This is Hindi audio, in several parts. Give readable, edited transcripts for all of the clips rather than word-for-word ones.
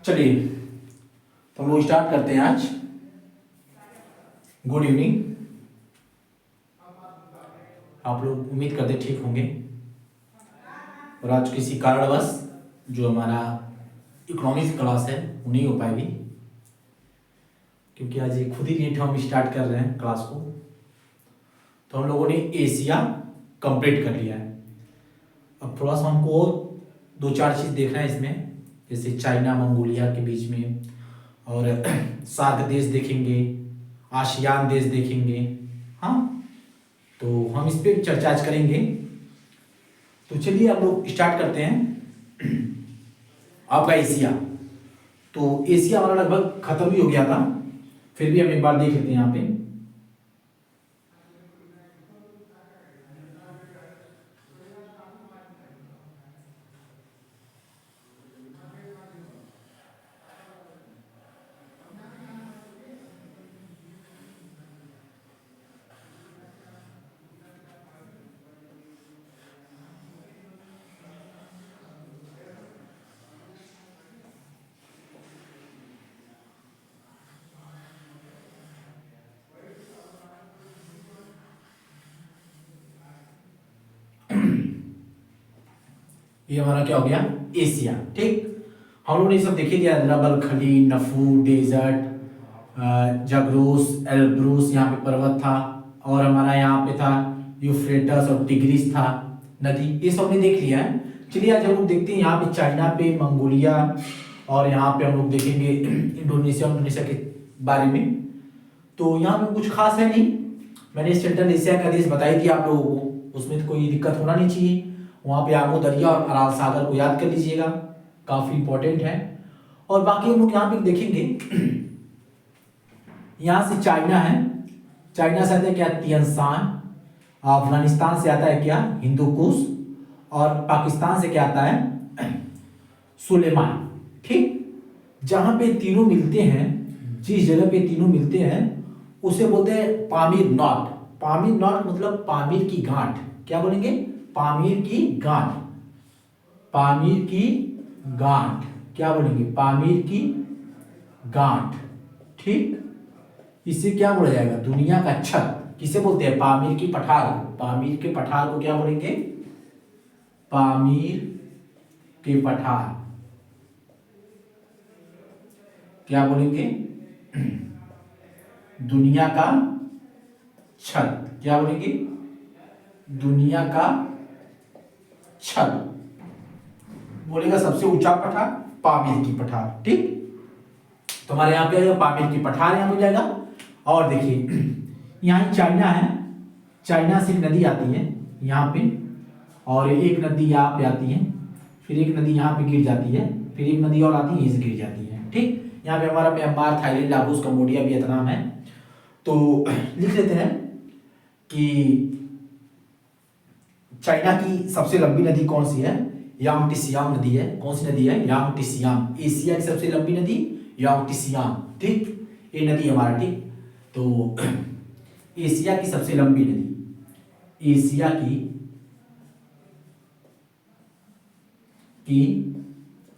चलिए तो हम लोग स्टार्ट करते हैं आज। Good evening. आप लोग उम्मीद करते ठीक होंगे और आज किसी कारणवश जो हमारा इकोनॉमिक्स क्लास है वो नहीं हो पाएगी, क्योंकि आज ये खुद ही लेट हम स्टार्ट कर रहे हैं क्लास को। तो हम लोगों ने एशिया कंप्लीट कर लिया है। अब थोड़ा सा हमको दो चार चीज़ देखना है इसमें, जैसे चाइना मंगोलिया के बीच में, और सार्क देश देखेंगे, आसियान देश देखेंगे। हाँ, तो हम इस पर चर्चा आज करेंगे। तो चलिए आप लोग स्टार्ट करते हैं। आपका एशिया, तो एशिया हमारा लगभग खत्म ही हो गया था, फिर भी हम एक बार देख लेते हैं यहाँ पे। ये हमारा क्या हो गया, एशिया। ठीक, हम लोगों ने सब देख ही लिया, रबल खली, नफू डेजर्ट, जगरोस, एल्ब्रूस, यहाँ पे पर्वत था, और हमारा यहाँ पे था यूफ्रेटस और टिग्रिस था नदी। ये सब हमने देख लिया है। चलिए आज हम लोग देखते हैं यहाँ पे चाइना पे, मंगोलिया, और यहाँ पे हम लोग देखेंगे इंडोनेशिया के बारे में। तो यहाँ पे कुछ खास है नहीं, मैंने सेंट्रल एशिया का देश बताई थी आप लोगों को, उसमें तो कोई दिक्कत होना नहीं चाहिए। वहाँ पे आमो दरिया और अराल सागर को याद कर लीजिएगा, काफ़ी इंपॉर्टेंट है। और बाकी हम लोग यहाँ पे देखेंगे, यहाँ से चाइना है, चाइना से आता है क्या, तियानशान। अफगानिस्तान से आता है क्या, हिंदुकुश। और पाकिस्तान से क्या आता है, सुलेमान। ठीक, जहाँ पे तीनों मिलते हैं, जिस जगह पे तीनों मिलते हैं उसे बोलते हैं पामीर नॉट। पामीर नॉट मतलब पामीर की गांठ। क्या बोलेंगे, पामीर की गांठ। पामीर की गांठ क्या बोलेंगे, पामीर की गांठ। ठीक, इसे क्या बोला जाएगा, दुनिया का छत। किसे बोलते हैं, पामीर की पठार। पामीर के पठार को क्या बोलेंगे, पामीर के पठार क्या बोलेंगे, दुनिया का छत। क्या बोलेंगे, दुनिया का छत बोलेगा। सबसे ऊंचा पठार पामीर की पठार। ठीक, तो हमारे यहाँ पे पामीर की पठार यहाँ हो जाएगा। और देखिए यहाँ चाइना है, चाइना से एक नदी आती है यहाँ पे, और एक नदी यहाँ पे आती है, फिर एक नदी यहाँ पे गिर जाती है, फिर एक नदी और आती है यहीं से गिर जाती है। ठीक, यहाँ पे हमारा Myanmar, Thailand, Laos, Cambodia, Vietnam है। तो लिख लेते हैं कि चाइना की सबसे लंबी नदी कौन सी है, यांगटिसियांग नदी है। कौन सी नदी है, यांगटिसियांग। एशिया की सबसे लंबी नदी यांगटिसियांग। ठीक, ये नदी हमारा। ठीक, तो एशिया की सबसे लंबी नदी, एशिया की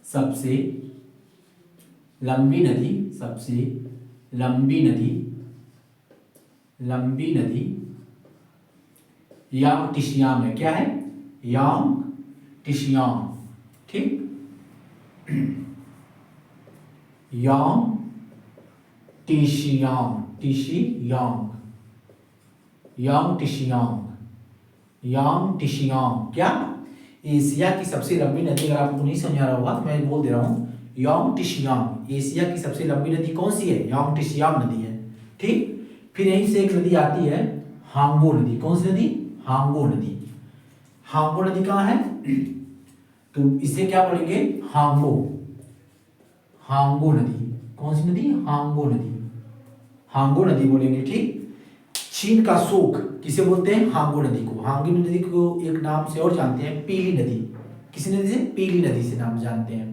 सबसे लंबी नदी, सबसे लंबी नदी, लंबी नदी यांगटिसियांग है। क्या है, यांगटिसियांग। ठीक, यांगटिसियांग, टिसियांग, यांगटिसियांग, यांगटिसियांग। क्या, एशिया की सबसे लंबी नदी। अगर आपको नहीं समझ आ रहा होगा तो मैं बोल दे रहा हूँ, यांगटिसियांग। एशिया की सबसे लंबी नदी कौन सी है, यांगटिसियांग नदी है। ठीक, फिर यहीं से एक नदी आती है, हांगो नदी। कौन सी नदी, हांगो नदी। हांगो नदी कहाँ है, तो इसे क्या बोलेंगे, हांगो, हांगो नदी। कौन सी नदी, हांगो नदी, हांगो नदी बोलेंगे। ठीक, चीन का शोक किसे बोलते हैं, हांगो नदी को। हांगो नदी को एक नाम से और जानते हैं, पीली नदी। किस नदी से, पीली नदी से नाम जानते हैं।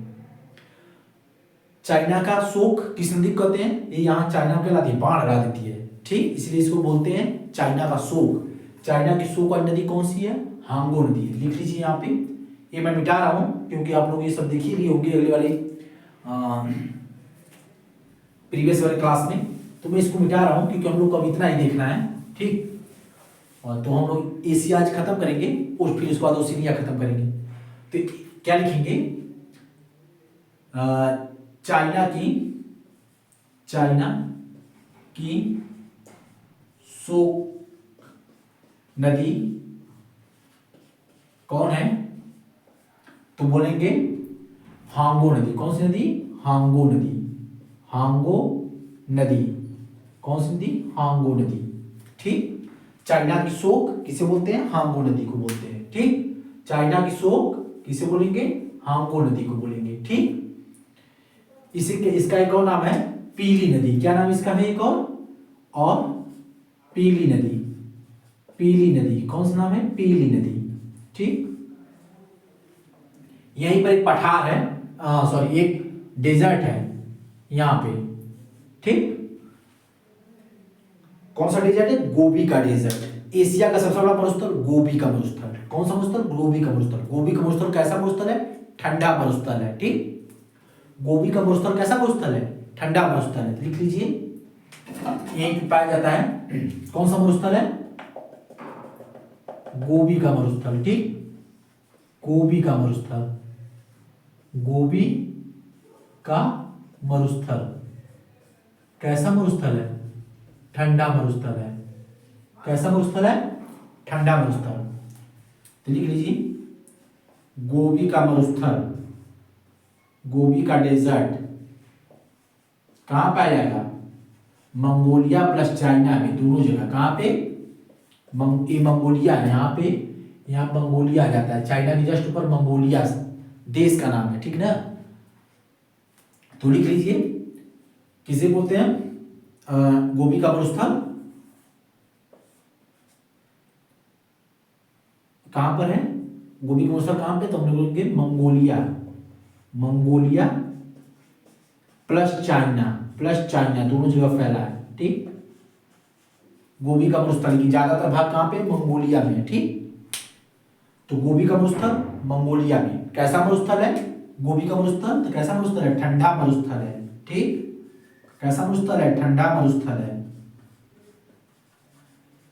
चाइना का शोक किस नदी को कहते हैं, ये यहाँ चाइना को कहलाती है, बाढ़ लगा देती है। ठीक, इसलिए इसको बोलते हैं चाइना का शोक। चाइना की शोक वाली नदी कौन सी है, हांगो नदी। लिख लीजिए यहाँ पे, ये मैं मिटा रहा हूँ क्योंकि आप लोग ये सब देख ही लिए होंगे अगले वाले प्रीवियस वाले क्लास में, तो मैं इसको मिटा रहा हूँ क्योंकि हम लोग को अब इतना ही देखना है, ठीक। और तो हम लोग एशिया आज खत्म करेंगे और फिर उसके बाद ओशिनिया खत्म करेंगे। तो क्या लिखेंगे, चाइना की शोक नदी कौन है, तो बोलेंगे हांगो नदी। कौन सी नदी, हांगो नदी। हांगो नदी, कौन सी नदी, हांगो नदी, ठीक। चाइना की शोक किसे बोलते हैं, हांगो नदी को बोलते हैं, ठीक। चाइना की शोक किसे बोलेंगे, हांगो नदी को बोलेंगे, ठीक। इसका एक और नाम है पीली नदी। क्या नाम इसका है एक और पीली नदी। पीली नदी कौन सा नाम है, पीली नदी, ठीक। यहीं पर एक पठार है, सॉरी एक डेजर्ट है यहां पे, ठीक। कौन सा डेजर्ट है, गोबी का डेजर्ट। एशिया का सबसे बड़ा मरुस्थल गोबी का मरुस्थल। कौन सा मरुस्थल, गोबी का मरुस्थल। गोबी का मरुस्थल कैसा मरुस्थल है, ठंडा मरुस्थल है, ठीक। गोबी का मरुस्थल कैसा मरुस्थल है, ठंडा मरुस्थल है। लिख लीजिए, यहीं पे पाया जाता है। कौन सा मरुस्थल है, गोबी का मरुस्थल, ठीक। गोबी का मरुस्थल, गोबी का मरुस्थल कैसा मरुस्थल है, ठंडा मरुस्थल है। कैसा मरुस्थल है, ठंडा मरुस्थल। तो लिख लीजिए, गोबी का मरुस्थल, गोबी का डेजर्ट कहां पाया जाएगा, मंगोलिया प्लस चाइना में, दोनों जगह। कहां पे, ये मंगोलिया है यहाँ पे, यहाँ मंगोलिया आ जाता है। चाइना के जस्ट ऊपर मंगोलिया देश का नाम है, ठीक ना। तो लिख लीजिए, किसे बोलते हैं, गोबी का मरुस्थल कहां पर है, गोबी का मरुस्थल कहां पे, तो हम लोग बोलेंगे मंगोलिया। मंगोलिया प्लस चाइना दोनों जगह फैला है, ठीक। गोबी का मरुस्थल की ज्यादातर भाग कहां पे, मंगोलिया में, ठीक। तो गोबी का मरुस्थल मंगोलिया में। कैसा मरुस्थल है, गोबी का मरुस्थल, तो कैसा मरुस्थल है, ठंडा मरुस्थल है, ठीक। कैसा मरुस्थल है, ठंडा मरुस्थल है।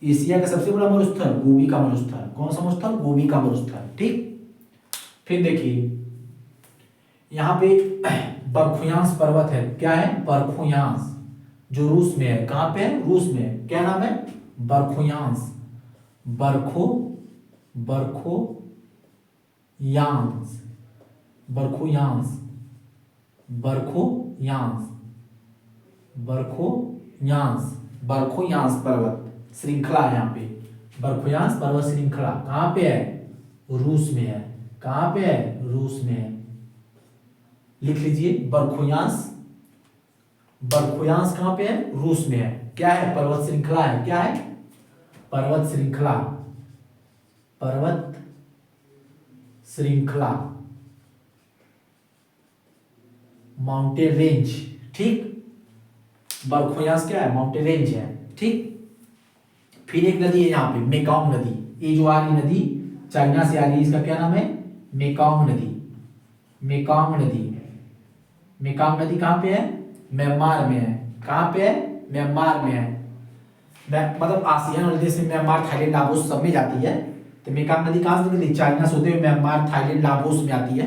एशिया का सबसे बड़ा मरुस्थल गोबी का मरुस्थल। कौन सा मरुस्थल, गोबी का मरुस्थल, ठीक। फिर देखिए, यहां पे बरखुयांस पर्वत है। क्या है, बरखुयांस, जो रूस में है। कहां पे है, रूस में है। क्या नाम है, बरखुयांस। बरखुयांस पर्वत श्रृंखला है यहाँ पे। बरखुयांस पर्वत श्रृंखला कहां पे है, रूस में है। कहां पे है, रूस में है। लिख लीजिए, बरखुयांस कहां पे है, रूस में है। क्या है, पर्वत श्रृंखला है। क्या है, पर्वत श्रृंखला माउंटेन रेंज, ठीक। बरखुयांस क्या है, माउंटेन रेंज है, ठीक। फिर एक नदी है यहाँ पे, मेकांग नदी। ये जो आ रही नदी चाइना से आ रही है, इसका क्या नाम है, मेकांग नदी। मेकांग नदी कहां पे है, म्यांमार में है। कहां पे है, म्यांमार में है। मतलब आसियान वाले देश में म्यांमार, थाईलैंड, लाओस सब में जाती है। तो मेकांग नदी कहां से निकलती है, चाइना से होते हुए म्यांमार, थाईलैंड, लाओस में आती है,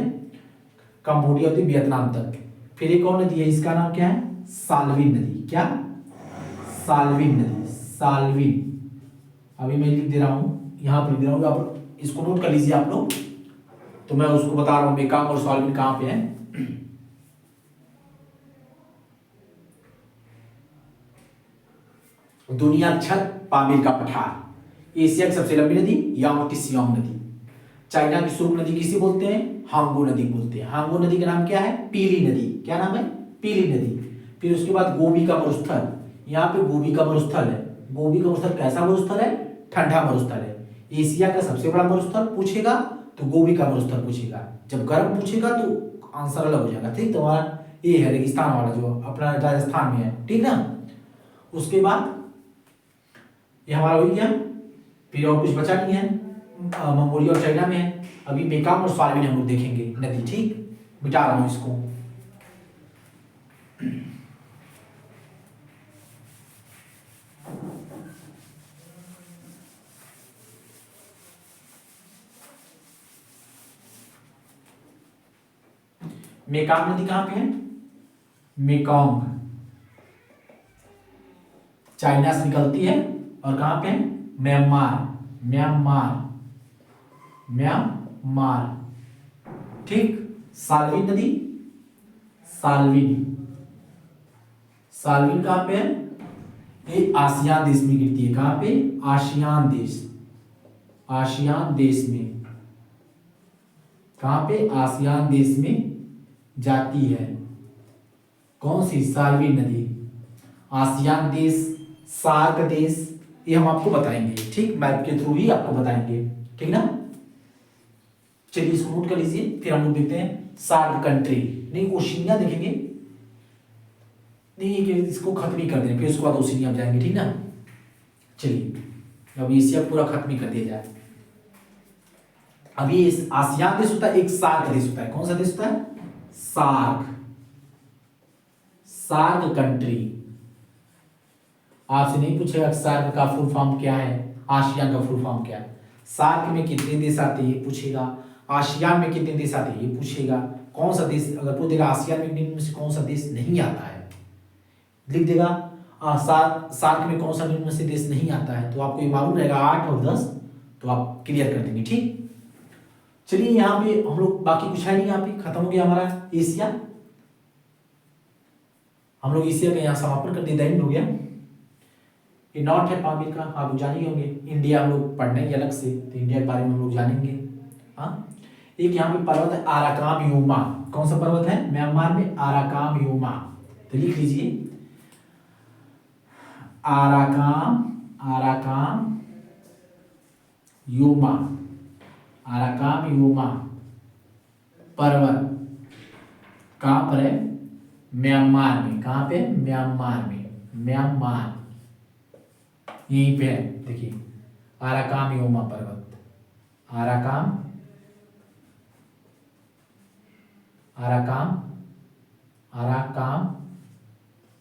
कंबोडिया होती है वियतनाम तक। फिर एक और नदी है, इसका नाम क्या है, साल्विन नदी। क्या, साल्विन नदी, साल्विन। अभी मैं लिख दे रहा हूं, यहां पर लिख दे रहा हूं, आप इसको नोट कर लीजिए आप लोग। तो मैं उसको बता रहा हूं मेकांग और साल्विन कहां पे है। दुनिया छत पामीर का पठार। एशिया की सबसे लंबी नदी यांगटी सियांग नदी। चाइना की शोक नदी किसे बोलते हैं, हांगो नदी बोलते हैं। हांगो नदी का नाम क्या है, पीली नदी। क्या नाम है, पीली नदी। फिर उसके बाद गोबी का मरुस्थल, यहाँ पे गोबी का मरुस्थल है। गोबी का मरुस्थल कैसा मरुस्थल है, ठंडा मरुस्थल है। एशिया का सबसे बड़ा मरुस्थल पूछेगा तो गोबी का मरुस्थल पूछेगा। जब गर्म पूछेगा तो आंसर अलग हो जाएगा, ठीक। तो हमारा ये है रेगिस्तान वाला जो अपना राजस्थान में है, ठीक ना। उसके बाद ये हमारा हो गया। फिर और कुछ बचा नहीं है, मंगोलिया और चाइना में है। अभी मेकांग और साल्विन हम लोग देखेंगे नदी, ठीक। मिटा रहा हूं इसको। मेकांग नदी कहां पे है? मेकोंग चाइना से निकलती है और कहां पे है? Myanmar, Myanmar, Myanmar. ठीक। साल्विन नदी, साल्विन, साल्विन कहां पे है? ये आसियान देश में गिरती है। कहां पे? आसियान देश, आसियान देश में। कहां पे? आसियान देश में जाती है। कौन सी? साल्विन नदी। आसियान देश, सार्क देश, ये हम आपको बताएंगे। ठीक, मैप के थ्रू ही आपको बताएंगे। ठीक ना? चलिए इसको नोट कर लीजिए, फिर हम लोग देखते हैं सार्क कंट्री। नहीं, ओशिनिया देखेंगे, नहीं कि इसको खत्म ही कर दें, फिर उसके बाद ओशिनिया जाएंगे। ठीक ना? चलिए अब एशिया पूरा खत्म ही कर दिया जाए। अभी आसियान देश होता है, एक सार्क देश होता है। कौन सा देश होता है? SAARC, SAARC country. आपसे नहीं पूछेगा सार्क का फुल फॉर्म क्या है, आसियान का फुल फॉर्म क्या है। सार्क में कितने देश आते हैं ये पूछेगा, आसियान में कितने देश आते हैं ये पूछेगा। कौन सा देश अगर पूछ देगा आसियान में से कौन सा देश नहीं आता है, लिख देगा सार्क में कौन सा निम्न में से देश नहीं आता है, तो आपको ये मालूम रहेगा 8 और 10, तो आप क्लियर कर देंगे। ठीक, चलिए यहाँ पे हम लोग बाकी कुछ है नहीं, यहाँ पे खत्म हो गया हमारा एशिया। हम लोग एशिया का यहाँ समापन कर दिया, एंड हो गया। ये नॉर्थ है पाकिस्तान का, आप जानेंगे होंगे। इंडिया हम लोग पढ़ेंगे अलग से, तो इंडिया के बारे में हम लोग जानेंगे। हाँ, एक यहाँ पे पर्वत है आराकाम योमा। कौन सा पर्वत है? म्यांमार में आराकाम योमा। तो लिख लीजिए आराकाम, आराकाम योमा, आराकाम योमा पर्वत कहां पर है? म्यांमार में। कहां पे? म्यांमार में, म्यांमार यहीं पे है। देखिए आराकाम योमा पर्वत, आराकाम, आराकाम, आराकाम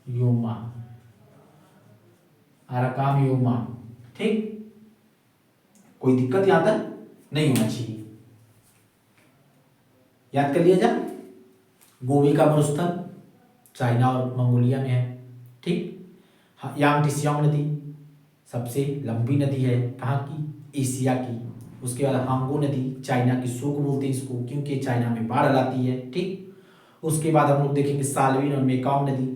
योमा, आराकाम योमा। ठीक, कोई दिक्कत यहां तक नहीं होना चाहिए। याद कर लिया जाए, गोबी का मरुस्थल चाइना और मंगोलिया में है। ठीक, यांगटिसियांग नदी सबसे लंबी नदी है, कहाँ की? एशिया की। उसके बाद हांगो नदी, चाइना की शोक बोलते हैं इसको, क्योंकि चाइना में बाढ़ लाती है। ठीक, उसके बाद हम लोग देखेंगे साल्विन और मेकांग नदी।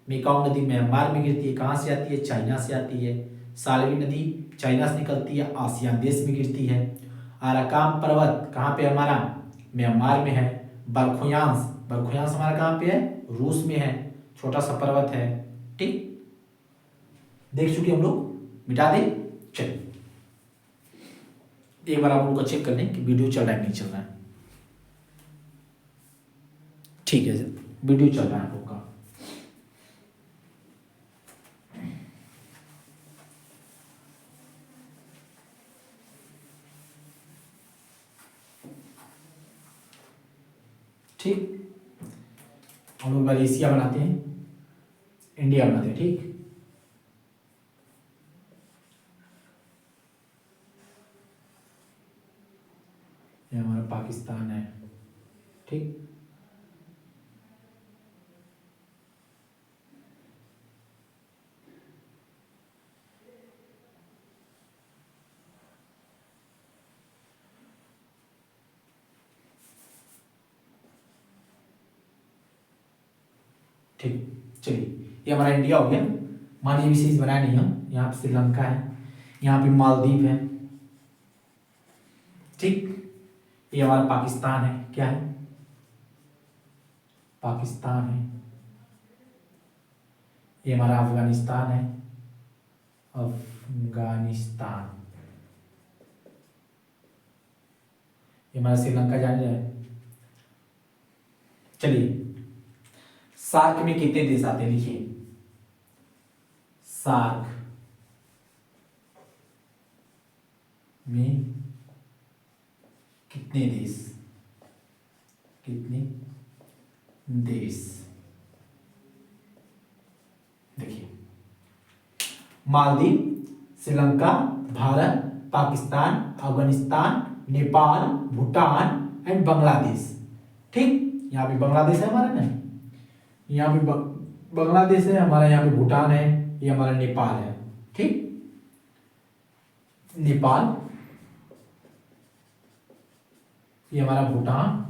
मेकांग नदी म्यांमार में गिरती है, कहाँ से आती है? चाइना से आती है। साल्विन नदी चाइना से निकलती है, आसियान देश में गिरती है। आराकाम पर्वत कहाँ पे हमारा? म्यांमार में है। बरखुयांस, बरखुयांस हमारा कहाँ पे है? रूस में है, छोटा सा पर्वत है। ठीक, देख चुके हम लोग, मिटा दे। चलिए एक बार आप लोग को चेक कर लें कि वीडियो चल रहा है नहीं चल रहा है। ठीक है सर, वीडियो चल रहा है आप लोग का। ठीक, हम लोग मलेशिया बनाते हैं, इंडिया बनाते हैं। ठीक, ये हमारा पाकिस्तान है। ठीक, ठीक, चलिए ये हमारा इंडिया हो गया। मान लीजिए विशेष बनाया नहीं हम, यहाँ पे श्रीलंका है, यहाँ पे मालदीव है। ठीक, ये हमारा पाकिस्तान है। क्या है? पाकिस्तान है। ये हमारा अफगानिस्तान है, अफगानिस्तान। ये हमारा श्रीलंका जाने जाए। चलिए सार्क में कितने देश आते हैं लिखिए। सार्क में कितने देश, कितने देश? देखिए, मालदीव, श्रीलंका, भारत, पाकिस्तान, अफगानिस्तान, नेपाल, भूटान एंड बांग्लादेश। ठीक, यहाँ पे बांग्लादेश है हमारा ना, यहाँ पे बांग्लादेश है हमारा, यहाँ पे भूटान है, ये हमारा नेपाल है। ठीक, नेपाल, ये हमारा भूटान,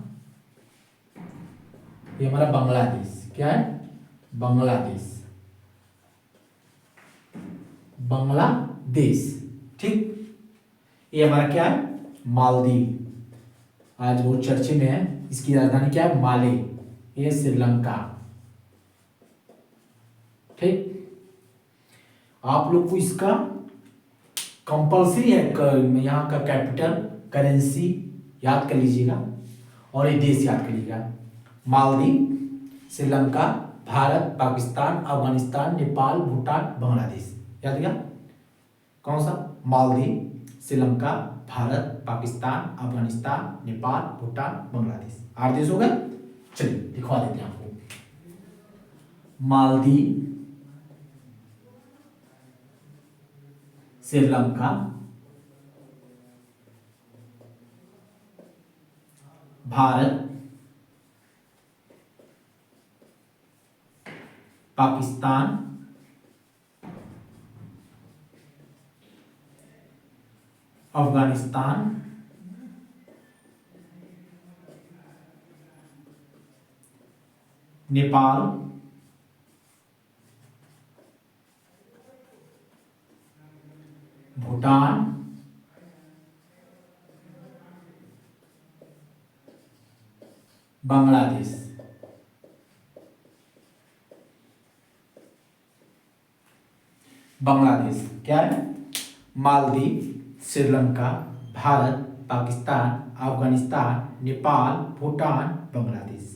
ये हमारा बांग्लादेश। क्या है? बांग्लादेश, बांग्लादेश। ठीक, ये हमारा क्या है? मालदीव, आज बहुत चर्चे में है। इसकी राजधानी क्या है? माले। ये श्रीलंका। ठीक, आप लोग को इसका कंपल्सरी है, यहाँ का कैपिटल, करेंसी याद कर लीजिएगा और ये देश याद करिएगा। मालदीव, श्रीलंका, भारत, पाकिस्तान, अफगानिस्तान, नेपाल, भूटान, बांग्लादेश। याद गया? कौन सा? मालदीव, श्रीलंका, भारत, पाकिस्तान, अफगानिस्तान, नेपाल, भूटान, बांग्लादेश। 8 देश हो गए। चलिए दिखवा देते हैं आपको। मालदीव, श्रीलंका, भारत, पाकिस्तान, अफगानिस्तान, नेपाल, भूटान, बांग्लादेश। बांग्लादेश क्या है? मालदीव, श्रीलंका, भारत, पाकिस्तान, अफगानिस्तान, नेपाल, भूटान, बांग्लादेश।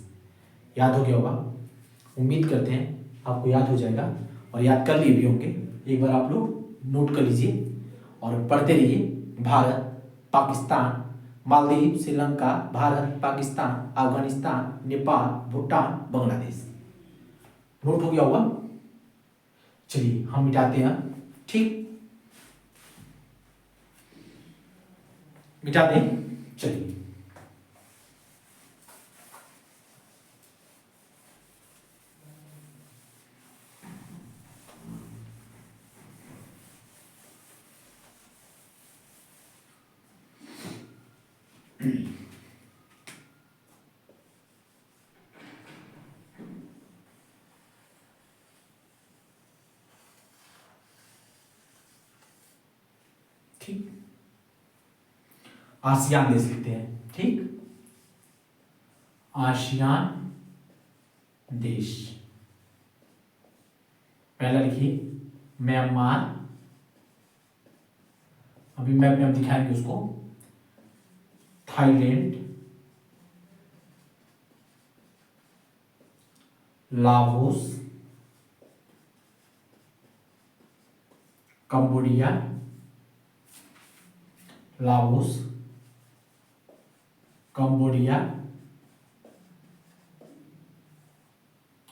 याद हो गया होगा, उम्मीद करते हैं आपको याद हो जाएगा और याद कर लिए भी होंगे। एक बार आप लोग नोट कर लीजिए और पढ़ते रहिए। भारत, पाकिस्तान, मालदीव, श्रीलंका, भारत, पाकिस्तान, अफगानिस्तान, नेपाल, भूटान, बांग्लादेश। नोट हो गया होगा। चलिए हम मिटाते हैं। ठीक, मिटा दें। चलिए ठीक, आसियान देश लिखते हैं। ठीक, आसियान देश। पहला लिखिए म्यांमार, अभी मैप में हम दिखाएंगे उसको। Thailand, Laos, Cambodia, Laos, Cambodia,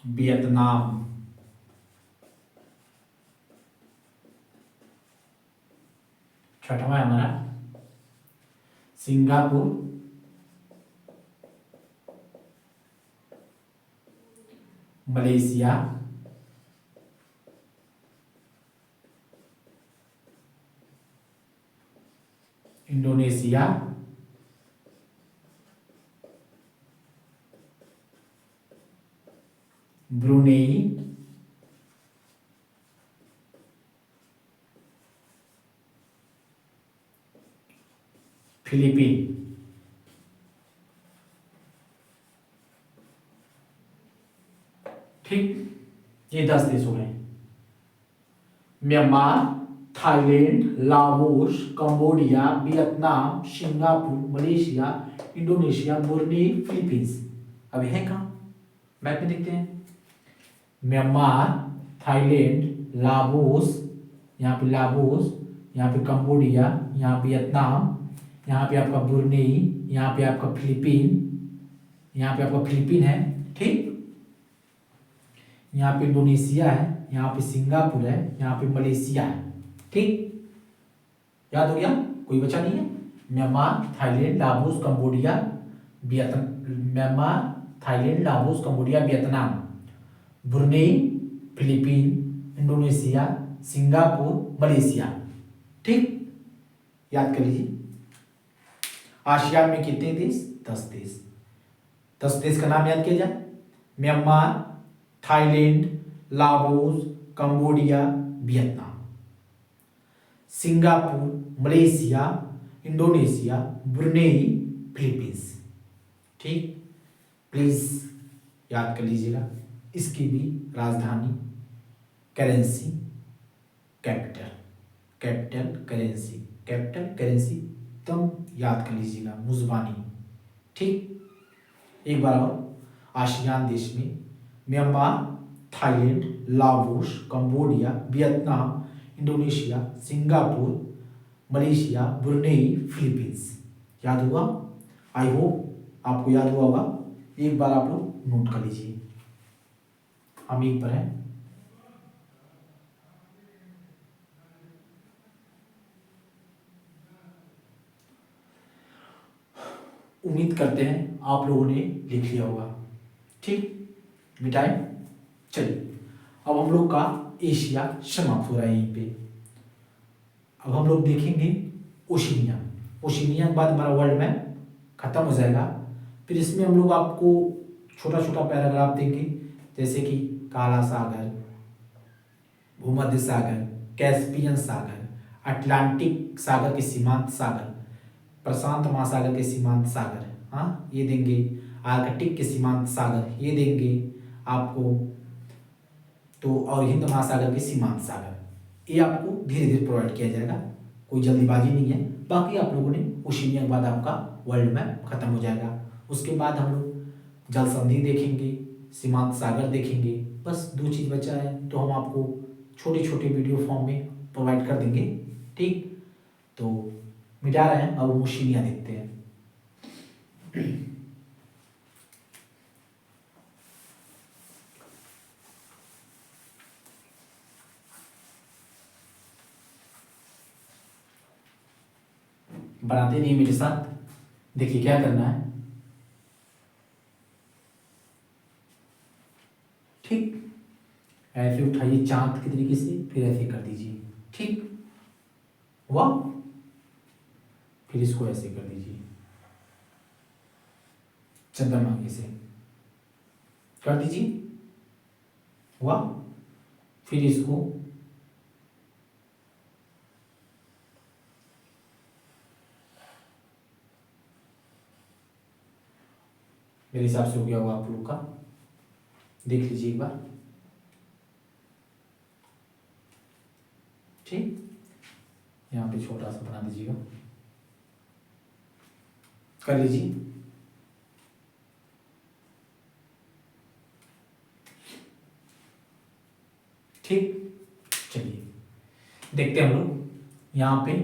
Vietnam, छठवां है हमारा Singapore, Malaysia, Indonesia, Brunei, Philippine. ठीक, ये 10 देश हो गए। Myanmar, Thailand, Laos, Cambodia, Vietnam, Singapore, Malaysia, Indonesia, Brunei, Philippines. अभी है कहाँ? मैप में देखते हैं। म्यांमार, थाईलैंड, लाओस, यहाँ पे लाओस, यहाँ पे कंबोडिया, यहाँ वियतनाम, यहाँ पे आपका ब्रुनेई, यहाँ पे आपका फिलीपीन, यहाँ पे आपका फिलीपीन है। ठीक, यहाँ पे इंडोनेशिया है, यहाँ पे सिंगापुर है, यहाँ पे मलेशिया है। ठीक, याद हो गया, कोई बचा नहीं है। Myanmar, Thailand, Laos, Cambodia, Myanmar, Thailand, Laos, Cambodia, Vietnam, Brunei, Philippine, Indonesia, Singapore, Malaysia. ठीक, याद कर लीजिए। आसियान में कितने देश? 10 देश। 10 देश का नाम याद किया जाए। Myanmar, Thailand, Laos, Cambodia, Vietnam, Singapore, Malaysia, Indonesia, Brunei, Philippines. ठीक, प्लीज याद कर लीजिएगा। इसकी भी राजधानी, currency, capital, capital currency, capital currency एकदम याद कर लीजिएगा, मुजबानी। ठीक, एक बार और। आसियान देश में Myanmar, Thailand, Laos, Cambodia, Vietnam, Indonesia, Singapore, Malaysia, Brunei, Philippines. याद हुआ? आई होप आपको याद हुआ होगा। एक बार आप लोग नोट कर लीजिए। हम एक पर हैं। उम्मीद करते हैं आप लोगों ने लिख लिया होगा। ठीक, मिटाएं। चलिए, अब हम लोग का एशिया समाप्त हो रहा है यहीं पे। अब हम लोग देखेंगे ओशिनिया। ओशिनिया के बाद हमारा वर्ल्ड मैप खत्म हो जाएगा। फिर इसमें हम लोग आपको छोटा छोटा पैराग्राफ देंगे, जैसे कि काला सागर, भूमध्य सागर, कैस्पियन सागर, अटलांटिक सागर के सीमांत सागर, प्रशांत महासागर के सीमांत सागर, हाँ ये देंगे। आर्कटिक के सीमांत सागर ये देंगे आपको। तो और हिंद महासागर के सीमांत सागर, ये आपको धीरे धीरे प्रोवाइड किया जाएगा, कोई जल्दीबाजी नहीं है। बाकी आप लोगों ने ओशिनिया के बाद आपका वर्ल्ड मैप खत्म हो जाएगा। उसके बाद हम लोग जल संधि देखेंगे, सीमांत सागर देखेंगे। बस 2 चीज़ बचा है, तो हम आपको छोटे छोटे वीडियो फॉर्म में प्रोवाइड कर देंगे। ठीक, तो मिटा रहे हैं, अब ओशिनिया देखते हैं। बनाते नहीं मेरे साथ, देखिए क्या करना है। ठीक, ऐसे उठाइए चांद के तरीके से, फिर ऐसे कर दीजिए। ठीक हुआ, फिर इसको ऐसे कर दीजिए, चंद्रमा से कर दीजिए। हुआ, फिर इसको मेरे हिसाब से हो गया होगा आप लोग का, देख लीजिए एक बार। ठीक, यहाँ पे छोटा सा बना दीजिएगा, कर लीजिए। ठीक, चलिए देखते हैं हम लोग यहाँ पे।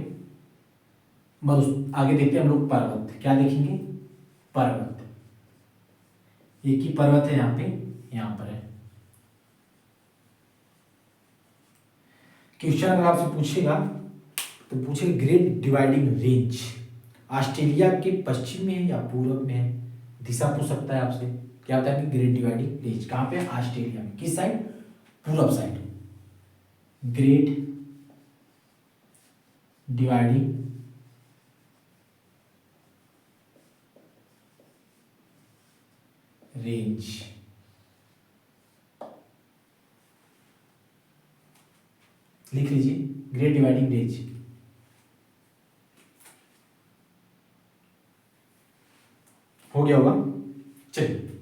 आगे देखते हैं हम लोग पर्वत, क्या देखेंगे? पर्वत, एक ही पर्वत है यहाँ पे, यहाँ पर है। क्वेश्चन अगर आपसे पूछेगा तो पूछेगा ग्रेट डिवाइडिंग रेंज ऑस्ट्रेलिया के पश्चिम में है या पूर्व में है? दिशा पूछ सकता है आपसे। क्या होता है कि ग्रेट डिवाइडिंग रेंज कहाँ पे है? ऑस्ट्रेलिया में। किस साइड? पूर्व साइड। ग्रेट डिवाइडिंग रेंज लिख लीजिए, ग्रेट डिवाइडिंग रेंज। हो गया होगा। चलिए,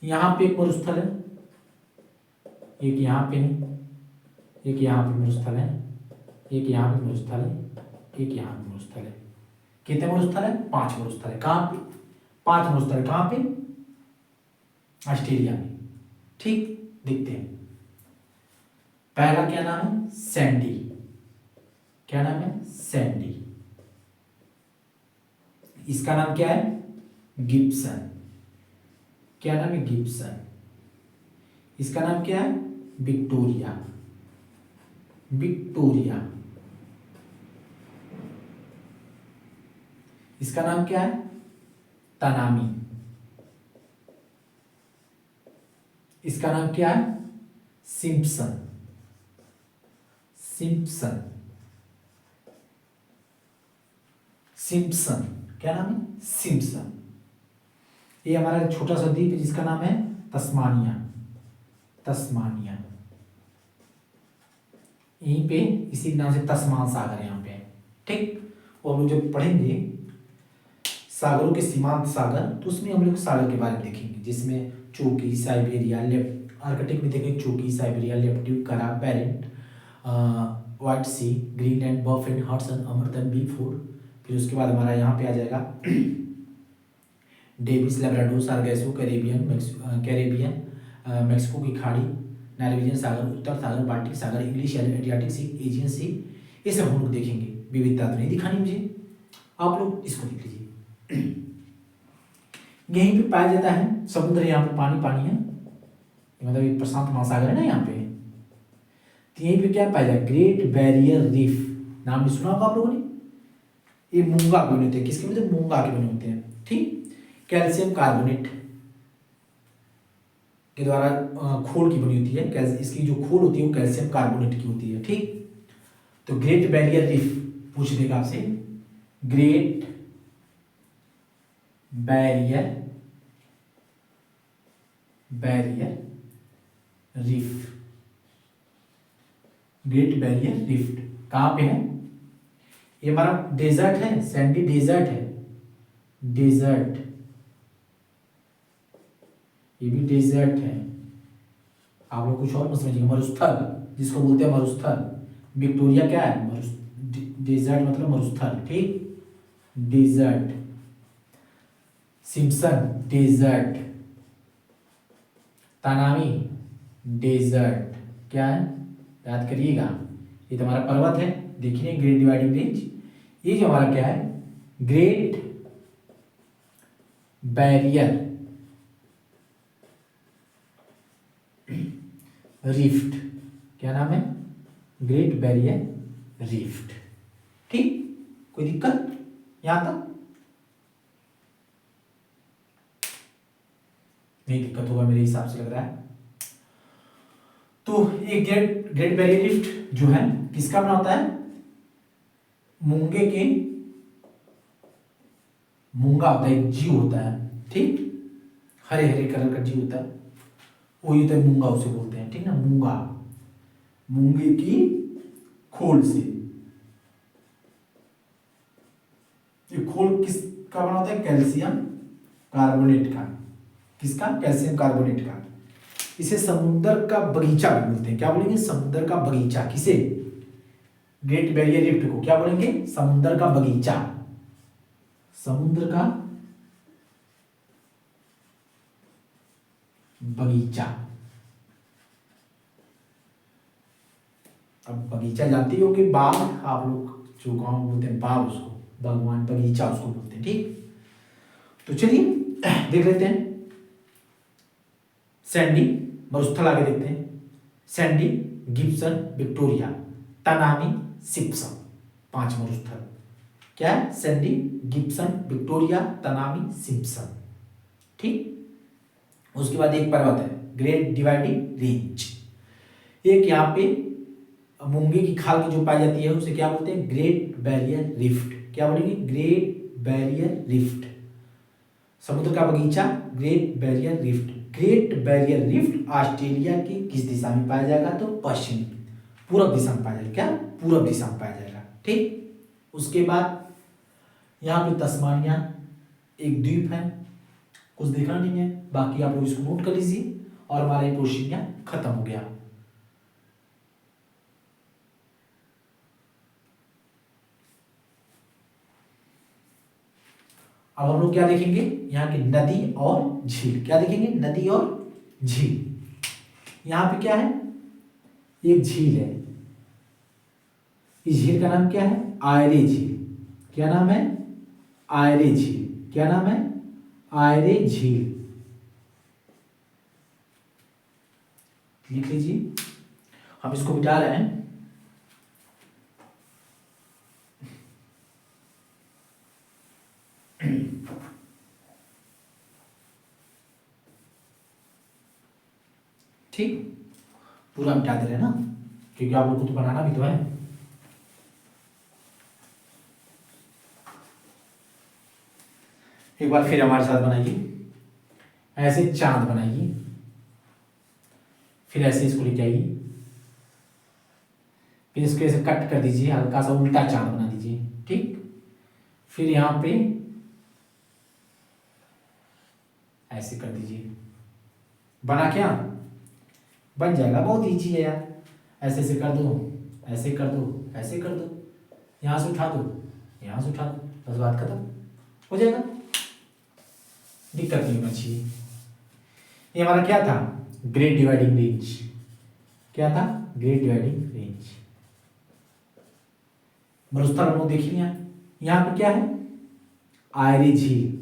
यहां पे एक मरुस्थल है, एक यहाँ पे है, एक यहाँ पे मरुस्थल है, एक यहाँ पे मरुस्थल है, एक यहाँ पे मरुस्थल है। कितने मरुस्थल है? 5 मरुस्थल है। कहाँ पे? 5 मरुस्थल। कहाँ पे? ऑस्ट्रेलिया में। ठीक, देखते हैं। पहला क्या नाम है? सैंडी। क्या नाम है? सैंडी। इसका नाम क्या है? गिब्सन। क्या नाम है? गिब्सन। इसका नाम क्या है? Victoria, Victoria. इसका नाम क्या है? तानामी। इसका नाम क्या है? Simpson, Simpson, Simpson. क्या नाम है? सिम्पसन। ये हमारा एक छोटा सा द्वीप है जिसका नाम है तस्मानिया, तस्मानिया। यहीं पे इसी के नाम से तस्मान सागर यहाँ पे, ठीक। और हम लोग जब पढ़ेंगे सागरों के सीमांत सागर, तो उसमें हम लोग सागर के बारे में देखेंगे, जिसमें चोकी, साइबेरिया, आर्कटिक में देखेंगे चोकी, साइबेरिया, लेप्टिव, करा, बेरेंट, व्हाइट सी, ग्रीनलैंड, बफिन, हडसन, अमरतन, बीफोर। फिर उसके बाद हमारा यहाँ पे आ जाएगा डेविस, लैब्राडोर, सार्गेसो, कैरेबियन, मैक्सिको की खाड़ी, नार्वेजियन सागर, उत्तर सागर, बाल्टिक सागर, इंग्लिश एडियाटिक सी, एजियन सी। ये सब हम लोग देखेंगे। विविधता तो नहीं दिखानी मुझे, आप लोग इसको देख लीजिए। यहीं पे पाया जाता है समुद्र, यहाँ पे पानी पानी है, मतलब ये प्रशांत महासागर है ना यहाँ पे। तो यहीं पे क्या पाया जाए? Great barrier reef. नाम भी सुना होगा आप लोगों ने। ये मूंगा के बने होते हैं, किसके बने? मूंगा के बने होते हैं, ठीक। कैल्शियम कार्बोनेट के द्वारा खोल की बनी होती है। इसकी जो खोल होती है वो कैल्शियम कार्बोनेट की होती है, ठीक। तो ग्रेट बैरियर रीफ पूछ देगा आपसे। Great barrier, barrier reef, great barrier reef कहां पे है? ये हमारा डेजर्ट है, सैंडी डेजर्ट है, डेजर्ट। ये भी डेजर्ट है। आप लोग कुछ और मत समझिएगा। मरुस्थल जिसको बोलते हैं मरुस्थल। विक्टोरिया क्या है? डेजर्ट मतलब मरुस्थल, ठीक। Desert. Simpson desert, Tanami desert. क्या है? याद करिएगा। ये तो हमारा पर्वत है, देखिए ग्रेट डिवाइडिंग रेंज। ये जो हमारा क्या है? Great barrier rift. क्या नाम है? ग्रेट बैरियर रिफ्ट, ठीक। कोई दिक्कत यहां तक? नहीं दिक्कत होगा मेरे हिसाब से लग रहा है। तो एक ग्रेट बैरियर रिफ्ट जो है किसका बना होता है? मूंगे के, मूंगा होता है, एक जीव होता है, ठीक। हरे हरे कलर का जीव होता है, वही होता है मूंगा, उसे बोलते हैं, ठीक ना। मूंगा, मूंगे की खोल से। ये खोल किसका बना होता है? कैल्शियम कार्बोनेट का। किसका? कैल्शियम कार्बोनेट का। इसे समुद्र का बगीचा भी बोलते हैं। क्या बोलेंगे? समुद्र का बगीचा। किसे? ग्रेट बैरियर रिफ्ट को क्या बोलेंगे? समुद्र का बगीचा, समुद्र का बगीचा। अब बगीचा जानते ही होंगे, बाग। आप लोग जो गांव में बोलते हैं बाग, उसको बागवान, बगीचा उसको बोलते हैं, ठीक। तो चलिए देख लेते हैं। सैंडी मरुस्थल, आगे देखते हैं। Sandy, Gibson, Victoria, Tanami, Simpson. 5 मरुस्थल। क्या है? Sandy, Gibson, Victoria, Tanami, Simpson, ठीक। उसके बाद एक पर्वत है ग्रेट डिवाइडिंग रेंज। एक यहाँ पे मूंगे की खाल की जो पाई जाती है उसे क्या बोलते हैं? Great barrier rift. क्या बोलेंगे? Great barrier rift. समुद्र का बगीचा, great barrier rift. Great barrier rift Australia की किस दिशा में पाया जाएगा? तो पश्चिम, पूरब दिशा में पाया जाएगा। क्या? पूरब दिशा में पाया जाएगा, ठीक। उसके बाद यहाँ पे तस्मानिया एक द्वीप है, कुछ देखना नहीं है, बाकी आप लोग इसको नोट कर लीजिए। और हमारा ये पोर्शिया खत्म हो गया। अब हम लोग क्या देखेंगे? यहाँ की नदी और झील। क्या देखेंगे? नदी और झील। यहाँ पे क्या है? एक झील है। इस झील का नाम क्या है? आयरे झील। क्या नाम है? आयरे झील। क्या नाम है? आयरे झील। लिख लीजिए। हम इसको मिटा रहे हैं। ठीक, पूरा मिटा दे रहे हैं ना, क्योंकि आप लोग को तो बनाना भी तो है। एक बार फिर हमारे साथ बनाइए, ऐसे चांद बनाइए, फिर ऐसे इसको लेके आइए, फिर इसको ऐसे कट कर दीजिए, हल्का सा उल्टा चांद बना दीजिए। ठीक, फिर यहाँ पे ऐसे कर दीजिए। बना क्या? बन जाएगा, बहुत ईजी है यार। ऐसे ऐसे कर दो, ऐसे कर दो, ऐसे कर दो, यहाँ से उठा दो, यहाँ से उठा दो, बस बात खत्म हो जाएगा। दिक्कत नहीं होना चाहिए। ये हमारा क्या था? Great dividing range. क्या था? Great dividing range. मरुस्थल हम लोग देख लिया। यहाँ पे क्या है? आयरी झील।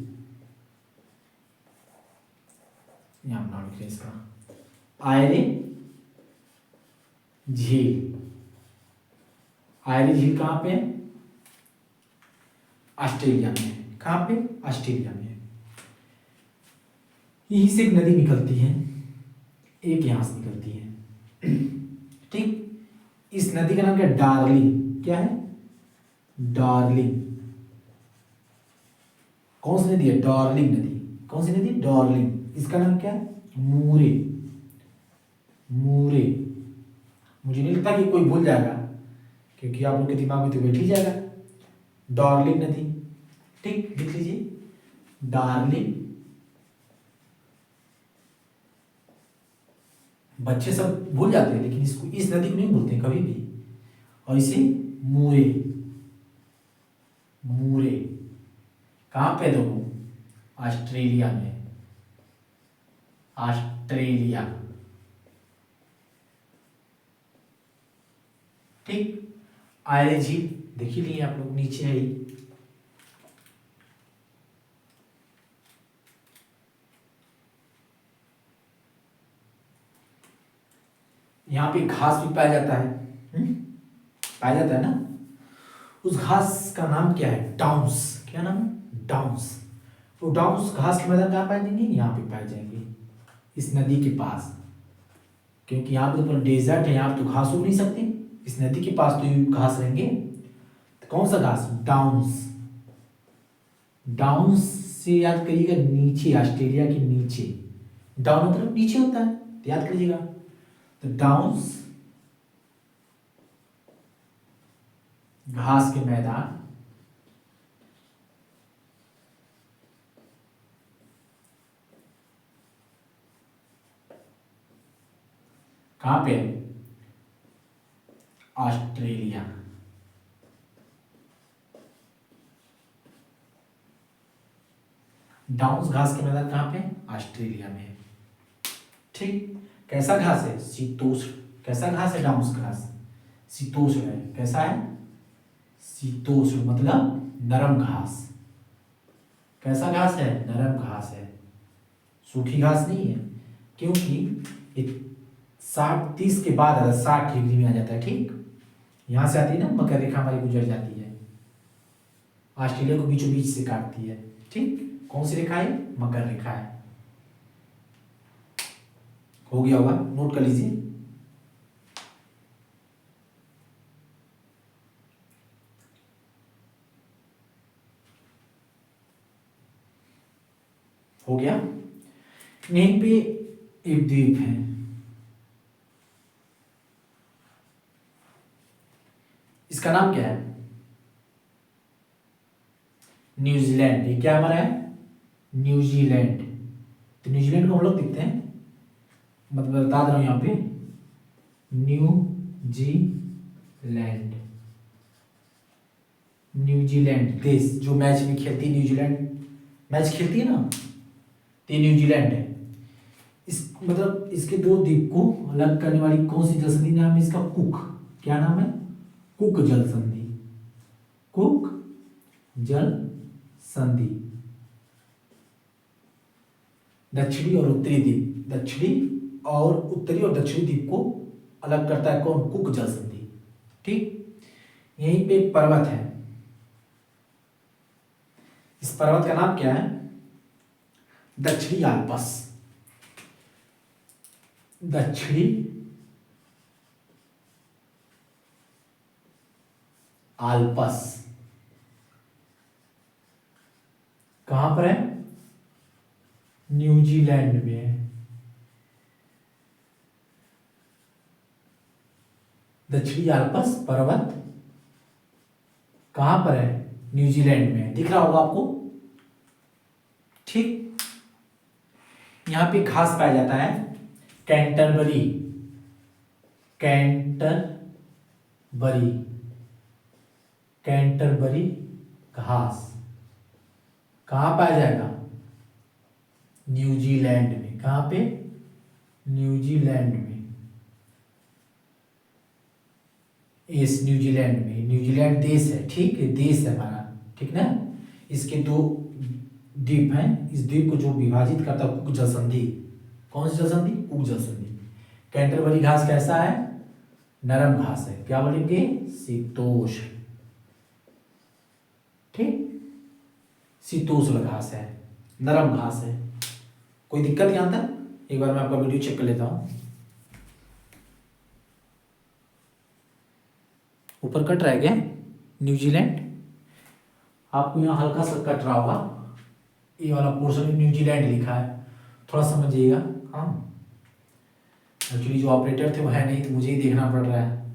यहाँ नाम लिख इसका, आयरी झील। आयरी झील कहाँ पे है? ऑस्ट्रेलिया में। कहाँ पे? ऑस्ट्रेलिया में। यहीं से एक नदी निकलती है, एक यहां से निकलती है। ठीक, इस नदी का नाम क्या? डार्लिंग। क्या है? डार्लिंग। कौन सी नदी है? डार्लिंग नदी। कौन सी नदी? डार्लिंग। इसका नाम क्या है? मूरे। मूरे। मुझे नहीं लगता कि कोई भूल जाएगा, क्योंकि आप लोग के दिमाग में तो बैठ ही जाएगा डार्लिंग नदी। ठीक, लिख लीजिए डार्लिंग। बच्चे सब भूल जाते हैं, लेकिन इसको, इस नदी को नहीं भूलते कभी भी। और इसे मूरे। मूरे कहाँ पे? देखो, ऑस्ट्रेलिया में। ऑस्ट्रेलिया। ठीक, आयरे झील देख ही लिए आप लोग, नीचे है ही। यहाँ पे घास भी पाया जाता है। पाया जाता है ना। उस घास का नाम क्या है? डाउन्स। क्या नाम है? डाउन्स। वो डाउन्स घास के मैदान कहाँ पाए जाएंगे? यहाँ पे पाए जाएंगे, इस नदी के पास। क्योंकि यहाँ पे तो डेजर्ट है, यहाँ पे तो घास उग नहीं सकती। इस नदी के पास तो घास रहेंगे। तो कौन सा घास? डाउन्स। डाउन्स से याद करिएगा, नीचे, ऑस्ट्रेलिया के नीचे। डाउन मतलब नीचे होता है, तो याद करिएगा। तो डाउन्स घास के मैदान। कहां पे? ऑस्ट्रेलिया। डाउन्स घास के मैदान कहां पे? ऑस्ट्रेलिया में। ठीक, कैसा घास है? शीतोष्ण। कैसा घास है? डाउन्स घास शीतोष्ण है। कैसा है? शीतोष्ण मतलब नरम घास। कैसा घास है? नरम घास है, सूखी घास नहीं है। क्योंकि 60-30 के बाद 60 डिग्री में आ जाता है। ठीक, यहां से आती है ना मकर रेखा, हमारी गुजर जाती है, ऑस्ट्रेलिया को बीचों बीच से काटती है। ठीक, कौन सी रेखा है? मकर रेखा है। हो गया होगा, नोट कर लीजिए। हो गया। यहीं पे एक द्वीप है, इसका नाम क्या है? न्यूजीलैंड। ये क्या हमारा है? न्यूजीलैंड। तो न्यूजीलैंड को हम लोग दिखते हैं, मतलब बता रहा हूं यहां पे, न्यूजीलैंड। न्यूजीलैंड देश जो मैच में खेलती है, न्यूजीलैंड मैच खेलती है ना, तो ये न्यूजीलैंड है। इस मतलब इसके दो द्वीप को अलग करने वाली कौन सी जल संधि नाम है इसका? कुक। क्या नाम है? कुक जल संधि। कुक जल संधि। दक्षिणी और उत्तरी द्वीप, दक्षिणी और उत्तरी और दक्षिणी द्वीप को अलग करता है कौन? कुक जल संधि। ठीक, यहीं पे एक पर्वत है, इस पर्वत का नाम क्या है? दक्षिणी आल्प्स। दक्षिणी आल्प्स कहां पर है? न्यूजीलैंड में है। दक्षिणी आल्प्स पर्वत कहां पर है? न्यूजीलैंड में। दिख रहा होगा आपको। ठीक, यहां पे घास पाया जाता है, कैंटरबरी। कैंटरबरी, कैंटरबरी घास कहां पाया जाएगा? न्यूजीलैंड में। कहां पे? न्यूजीलैंड में। इस न्यूजीलैंड में, न्यूजीलैंड देश है, ठीक है, देश है हमारा, ठीक ना। इसके दो द्वीप हैं, इस द्वीप को जो विभाजित करता है कुक जल संधि। कौन सी जल संधि? कुक जल संधि। कैंटरबरी घास कैसा है? नरम घास है, क्या बोलेंगे? शीतोष्ण। ठीक, शीतोष्ण घास है, नरम घास है। कोई दिक्कत यहां तक? एक बार मैं आपका वीडियो चेक कर लेता हूं। ऊपर कट रहा है क्या? न्यूजीलैंड आपको यहाँ हल्का सा कट रहा होगा, ये वाला पोर्शन में न्यूजीलैंड लिखा है, थोड़ा समझिएगा। हाँ, एक्चुअली जो ऑपरेटर थे वो है नहीं, मुझे ही देखना पड़ रहा है।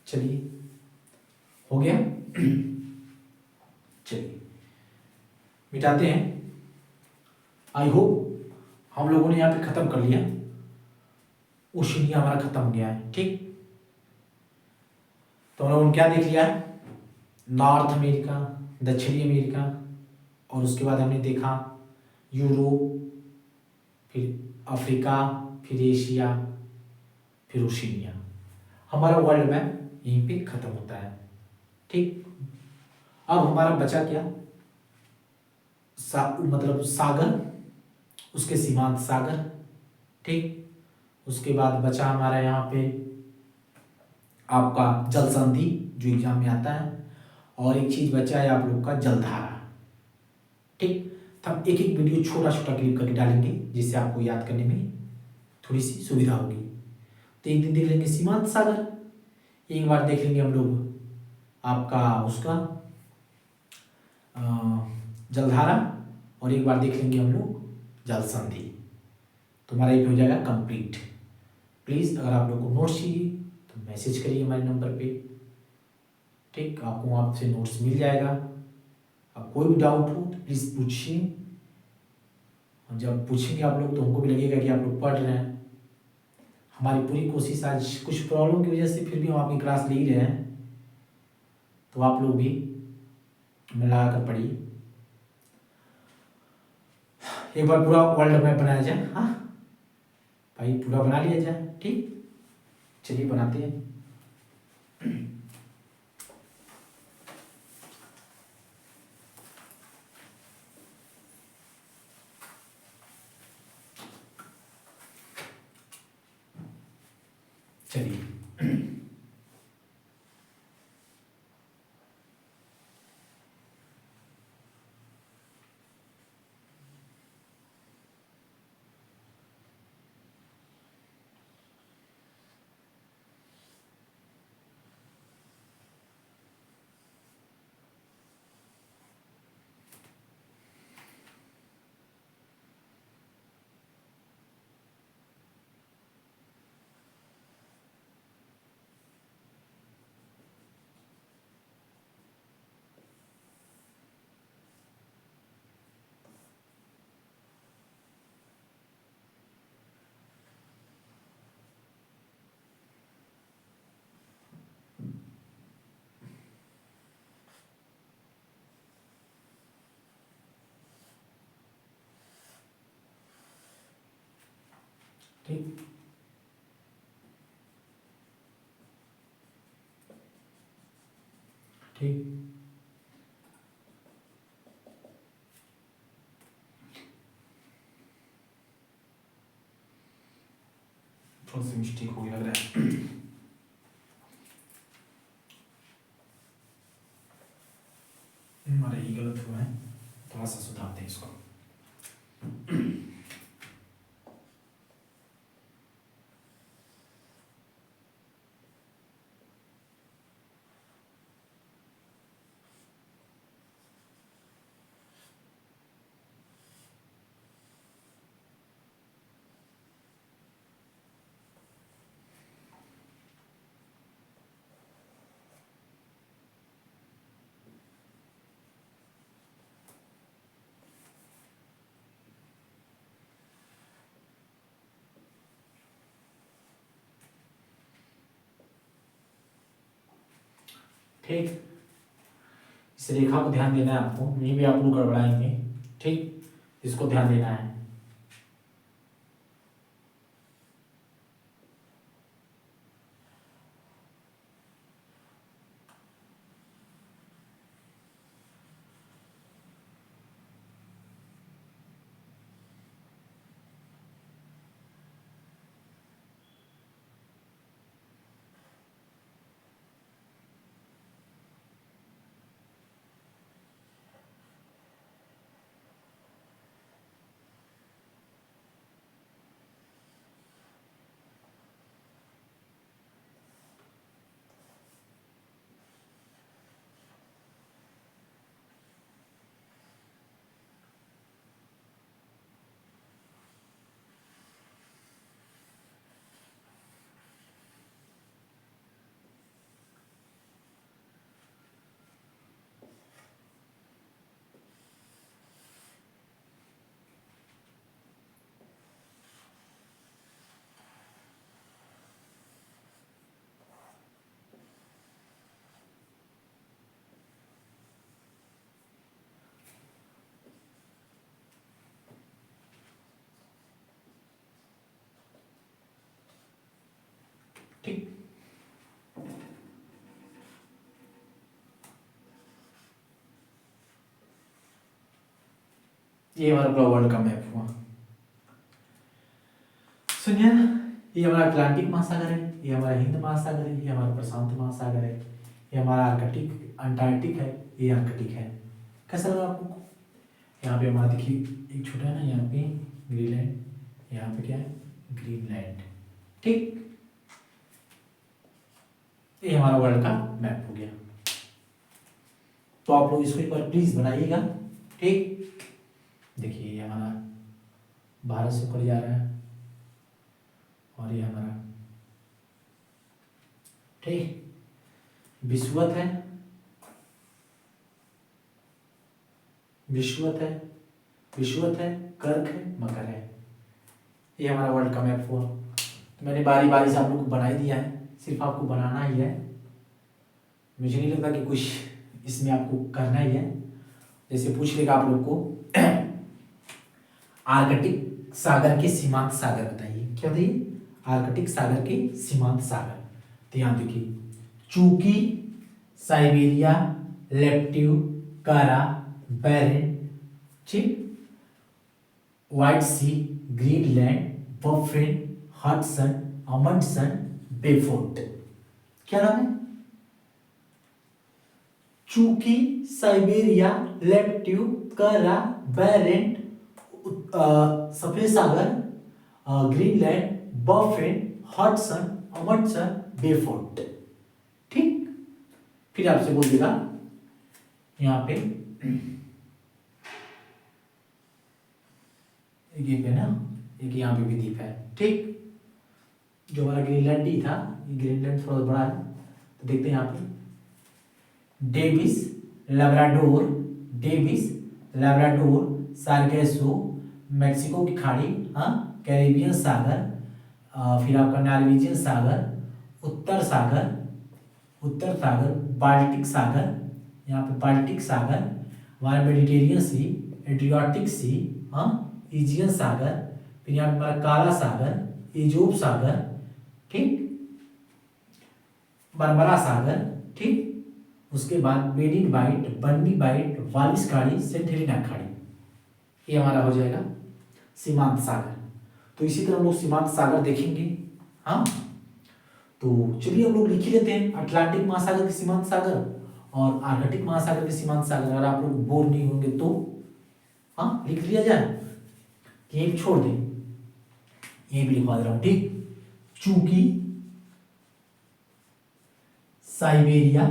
चलिए, हो गया। चलिए मिटाते हैं। आई होप हम लोगों ने यहाँ पे खत्म कर लिया, ओशिनिया हमारा खत्म हो गया है। ठीक, तो हम लोगों ने क्या देख लिया? नॉर्थ अमेरिका, दक्षिणी अमेरिका, और उसके बाद हमने देखा यूरोप, फिर अफ्रीका, फिर एशिया, फिर ओशिनिया। हमारा वर्ल्ड मैप यहीं पे खत्म होता है। ठीक, अब हमारा बचा क्या? मतलब सागर, उसके सीमांत सागर। ठीक, उसके बाद बचा हमारा यहाँ पे आपका जल संधि जो एग्जाम में आता है, और एक चीज बचा है आप लोग का जलधारा। ठीक, तो हम एक एक वीडियो छोटा छोटा क्लिप करके डालेंगे, जिससे आपको याद करने में थोड़ी सी सुविधा होगी। तो एक दिन देख लेंगे सीमांत सागर, एक बार देख लेंगे हम लोग आपका उसका जलधारा, और एक बार देख लेंगे हम लोग जल संधि। तो हमारा एक हो जाएगा कंप्लीट। प्लीज़ अगर आप लोग को नोट्स चाहिए तो मैसेज करिए हमारे नंबर पे। ठीक, आपको वहाँ से नोट्स मिल जाएगा। अब कोई भी डाउट हो तो प्लीज़ पूछिए, और जब पूछेंगे आप लोग तो हमको भी लगेगा कि आप लोग पढ़ रहे हैं। हमारी पूरी कोशिश, आज कुछ प्रॉब्लम की वजह से फिर भी हम आपकी क्लास ले ही रहे हैं, तो आप लोग भी मिला कर पढ़िए। एक बार पूरा वर्ल्ड मैप बनाया जाए। हाँ भाई, पूरा बना लिया जाए। ठीक, चलिए बनाते हैं। चलिए, ठीक, ठीक, थोड़ा सा मिस्टेक हो गया लग रहा है। हमारा ये गलत हुआ है, थोड़ा सा सुधारते हैं इसको। ठीक, इस रेखा को ध्यान देना है आपको, ये भी आप लोग गड़बड़ाएंगे। ठीक, इसको ध्यान देना है। ठीक, ये हमारा पूरा वर्ल्ड का मैप हुआ। सुनिए ना, ये हमारा अटलांटिक महासागर है, ये हमारा हिंद महासागर है, ये हमारा प्रशांत महासागर है, ये हमारा आर्कटिक अंटार्कटिक है, ये आर्कटिक है। कैसा लगा आपको? यहाँ पे हमारा देखिए एक छोटा है ना, यहाँ पे ग्रीनलैंड, यहाँ पे क्या है ग्रीनलैंड। ठीक, ये हमारा वर्ल्ड का मैप हो गया। तो आप लोग इसको एक बार प्लीज बनाइएगा। ठीक, देखिए ये हमारा भारत से ऊपर जा रहा है और ये हमारा ठीक विषुवत है, विषुवत है, विषुवत है, कर्क है, मकर है। ये हमारा वर्ल्ड का मैप हुआ। तो मैंने बारी बारी से आप लोग को बना ही दिया है, सिर्फ आपको बनाना ही है। मुझे नहीं लगता कि कुछ इसमें आपको करना ही है। जैसे पूछ लेगा आप लोग को आर्कटिक सागर के सीमांत सागर बताइए, क्या बताइए? आर्कटिक सागर के सीमांत सागर। तो यहाँ देखिए चूकी, साइबेरिया, लेप्टिव, कारा, बैरेंट, ठीक, व्हाइट सी, ग्रीनलैंड, बफिन, हडसन, अमंडसन, बेफोर्ट। क्या नाम है? चूकी, साइबेरिया, लेप्टिव, कारा, बैरेंट, सफेद सागर, ग्रीनलैंड, बफिन, हडसन, अमंडसन, बेफोर्ट। ठीक, फिर आपसे बोल देगा यहाँ पे एक द्वीप है ना, एक यहाँ पे भी द्वीप है। ठीक, जो हमारा ग्रीनलैंड ही था, ये ग्रीनलैंड थोड़ा बड़ा है, तो देखते हैं यहाँ पे Davis, Labrador, Davis, Labrador, सार्गेसो, Mexico की खाड़ी, हाँ, कैरिबियन सागर, फिर आपका नॉर्वेजियन सागर, उत्तर सागर, उत्तर सागर, बाल्टिक सागर, यहाँ पे बाल्टिक सागर, हमारा मेडिटेरियन सी, एड्रियाटिक सी, हाँ, इजियन सागर, फिर यहाँ पे हमारा काला सागर, इजोब सागर, ठीक, बरबरा सागर, ठीक, उसके बाद बेनिन बाइट, बन्नी बाइट, वालिस खाड़ी, सेंट हेलेना खाड़ी। ये हमारा हो जाएगा सीमांत सागर। तो इसी तरह हम लोग सीमांत सागर देखेंगे हाँ, तो चलिए हम लोग लिख ही लेते हैं, अटलांटिक महासागर के सीमांत सागर और आर्कटिक महासागर के सीमांत सागर। अगर आप लोग बोर नहीं होंगे तो हाँ लिख लिया जाए, ये छोड़ दें, ये भी लिखवा दे रहा हूं, ठीक। चूंकि साइबेरिया,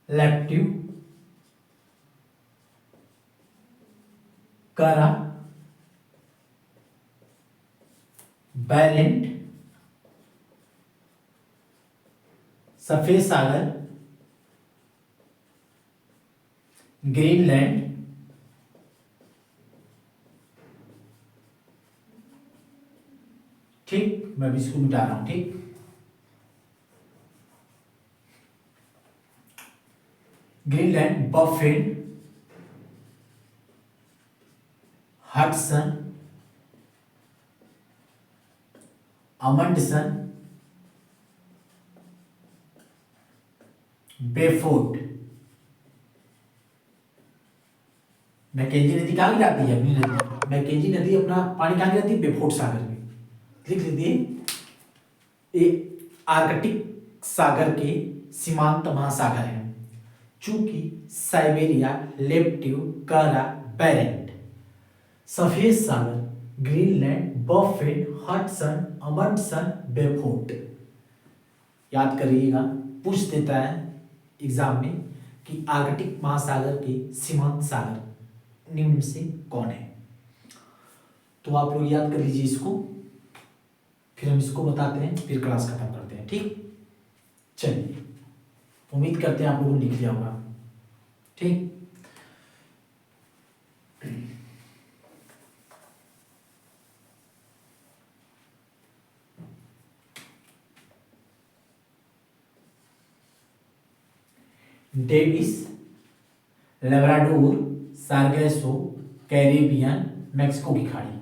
लैप्टिव, करा, बैलेंट, सफेद सागर, ग्रीनलैंड, ठीक, मैं भी इसको मिटा रहा हूं, ठीक। Greenland, Baffin, Hudson, Amundsen, Beaufort. Mackenzie नदी कहाँ गिराती है? अपनी नदी, मैकेंजी नदी अपना पानी कहाँ गिराती है? बेफोर्ट सागर में। लिख लीजिए, ये आर्कटिक सागर के सीमांत महासागर हैं। चूंकि साइबेरिया, लेप्टिव, करा, बेरेंट, सफेद सागर, ग्रीनलैंड, बफेन, हडसन, अमंडसन, बेफोर्ट। याद करिएगा, पूछ देता है एग्जाम में कि आर्कटिक महासागर के सीमांत सागर निम्न में से कौन है। तो आप लोग याद कर लीजिए इसको, फिर हम इसको बताते हैं, फिर क्लास खत्म करते हैं, ठीक। चलिए, उम्मीद करते हैं आप लोगों ने लिख लिया होगा, ठीक। Davis, Labrador, Sargasso, Caribbean, Mexico की खाड़ी।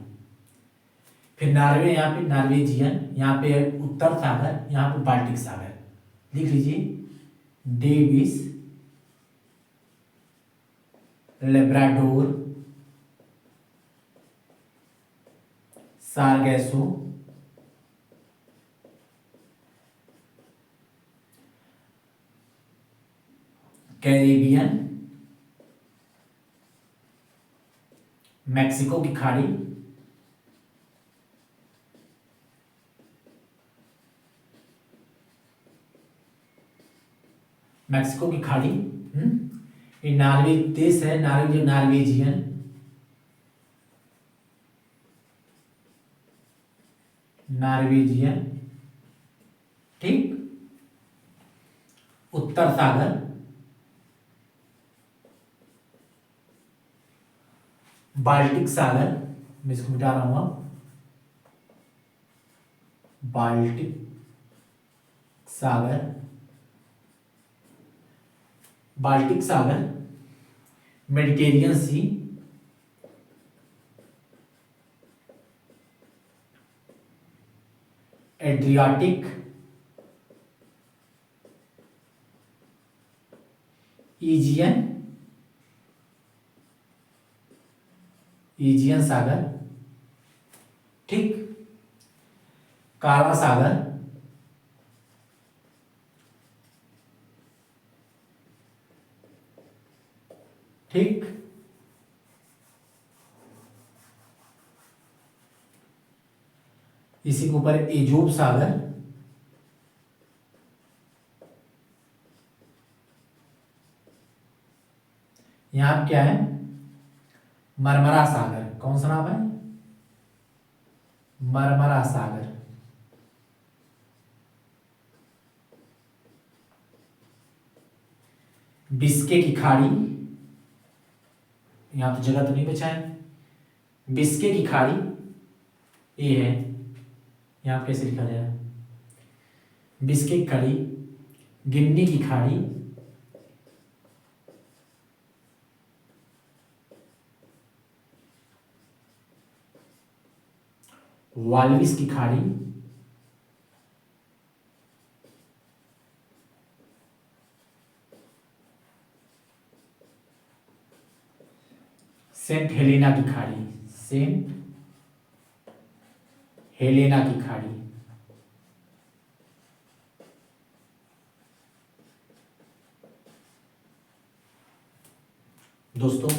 फिर नॉर्वे, यहाँ पे नॉर्वेजियन, यहाँ पे उत्तर सागर, यहाँ पे बाल्टिक सागर। लिख लीजिए, Davis, Labrador, Sargasso, Caribbean, Mexico की खाड़ी, मैक्सिको की खाड़ी। ये नॉर्वे देश है, नॉर्वे, नॉर्वेजियन, नॉर्वेजियन, ठीक। उत्तर सागर, बाल्टिक सागर, मैं इसको मिटा रहा हूं अब, बाल्टिक सागर, बाल्टिक सागर, मेडिटेरियन सी, एड्रियाटिक, ईजियन, ईजियन सागर, ठीक। काला सागर, ठीक। इसी के ऊपर एजोब सागर, यहां क्या है? मरमरा सागर। कौन सा नाम है? मरमरा सागर। बिस्के की खाड़ी, यहां तो जगह तो नहीं बचा है। बिस्के की खाड़ी ये है, यहां कैसे लिखा जाए? बिस्के की खाड़ी, गिन्नी की खाड़ी, वाल्विस की खाड़ी, सेंट हेलेना की खाड़ी, सेंट हेलेना की खाड़ी। दोस्तों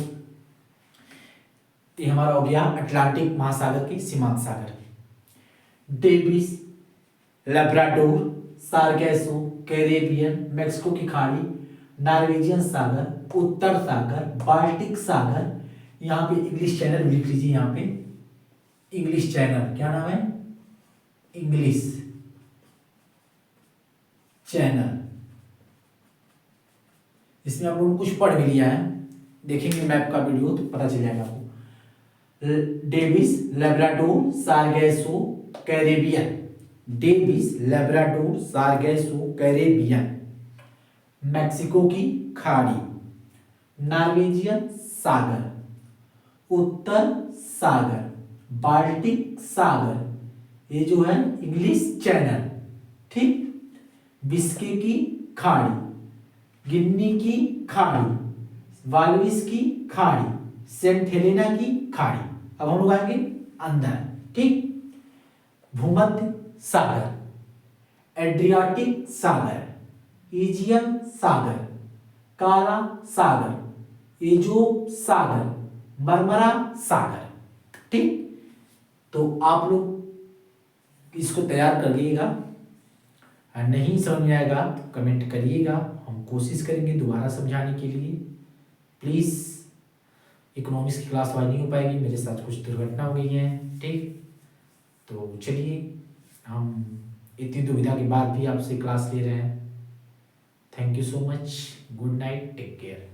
ये हमारा हो गया अटलांटिक महासागर के सीमांत सागर। Davis, Labrador, Sargasso, Caribbean, Mexico की खाड़ी, नॉर्वेजियन सागर, उत्तर सागर, बाल्टिक सागर, यहाँ पे इंग्लिश चैनल लिख लीजिए। यहाँ पे इंग्लिश चैनल, क्या नाम है? English channel. इसमें आप लोगों ने कुछ पढ़ भी लिया है, देखेंगे मैप का वीडियो तो पता चल जाएगा आपको। Davis, Labrador, Sargasso, Caribbean. Davis, Labrador, Sargasso, Caribbean, Mexico की खाड़ी, नॉर्वेजियन सागर, उत्तर सागर, बाल्टिक सागर, ये जो है इंग्लिश चैनल, ठीक। बिस्के की खाड़ी, गिन्नी की खाड़ी, वाल्विस की खाड़ी, सेंट हेलेना की खाड़ी। अब हम लोग आएंगे अंदर, ठीक। भूमध्य सागर, एड्रियाटिक सागर, एजियन सागर, काला सागर, एजोब सागर, मरमरा सागर, ठीक। तो आप लोग इसको तैयार करिएगा, नहीं समझ में आएगा तो कमेंट करिएगा, हम कोशिश करेंगे दोबारा समझाने के लिए। प्लीज़, इकोनॉमिक्स की क्लास आज नहीं हो पाएगी, मेरे साथ कुछ दुर्घटना हो गई है, ठीक। तो चलिए, हम इतनी दुविधा के बाद भी आपसे क्लास ले रहे हैं। Thank you so much, good night, take care.